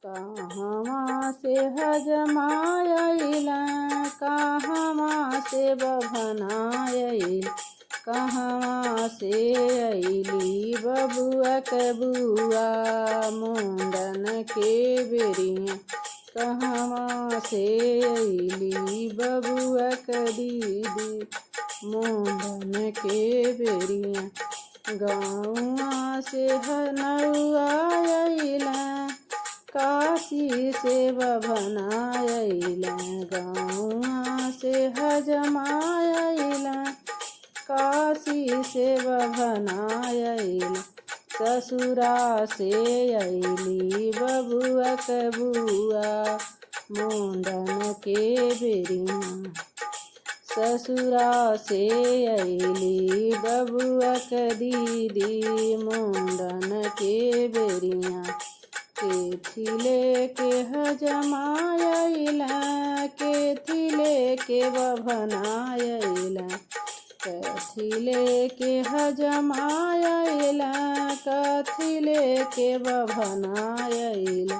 कहवा से हजमायला, कहवा से बभनायल, कहवा से अइली बबुआ के बुआ मुंडन के बेरिया, कहवा से अइली बबुआ के दीदी मुंडन के बेरिया। गौआ से हनौआ अइला, काशी से बभनायला, गौआ से हजमायला, काशी से बभनायला। ससुरा से अइली बबुआ के बुआ मुंडन के बेरिया, ससुरा से अइली बबुआ के दीदी मुंडन के बेरिया। केथी लेके हजमायला, केथी लेके बभनायला, कथी लेके हजमायला, कथी लेके बभनायला।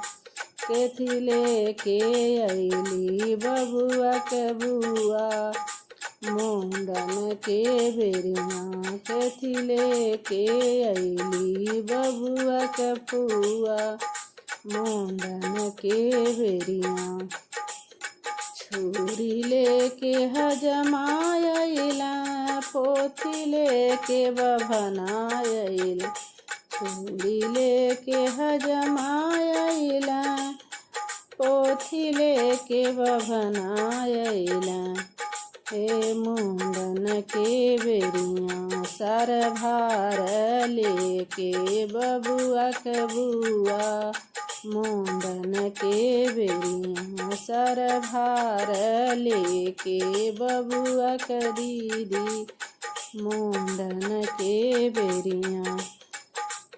केथी लेके अइली बबुआ के बुआ मुंडन के बेरिया, केथी लेके अइली बबुआ के फुआ मुंडन के बेरिया। छुरी लेके हजमायला, पोथी लेके बभनायला, छुरी लेके हजमायला, पोथी लेके बभनायला। हे मुंडन के बेरिया सर भार लेके बबुआ के बुआ मुंडन के बेरिया, सर भार लेके बबुआ के दीदी मुंडन के बेरिया।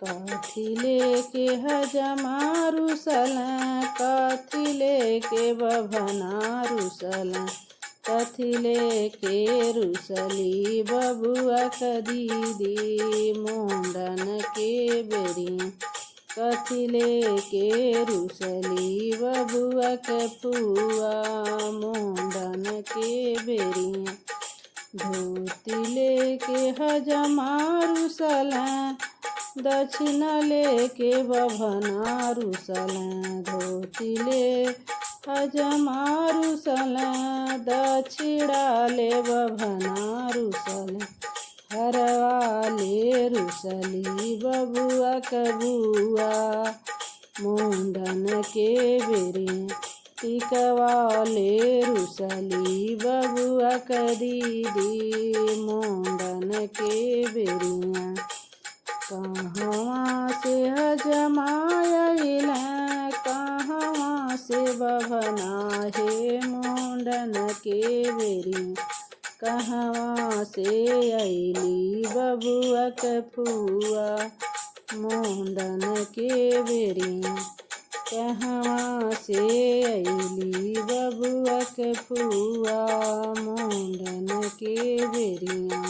कथी लेके हजमारुसला, कथी लेके बभनारुसला, कथी लेके रुसली बबुआ के दीदी मुंडन के बेरिया, कथी लेके रुसली बबुआ के फुआ मुंडन के बेरिया। धोती लेके हजमारुसला, दक्षिणा लेके बभनारुसला, धोती ले हजमारुसला, दक्षिणा ले बभनारुसला। हरवा ले रुसली बबुआ के बुआ मुंडन के बेरिया, टिकवा ले रुसली बबुआ के दीदी मुंडन के बेरिया। कहवा से हजमायला, कहवा से बभना हे मुंडन के बेरिया, कहवा से अइली बबुआ के फुआ मुंडन के बेरिया, कहवा से अइली बबुआ के फुआ मुंडन के बेरिया।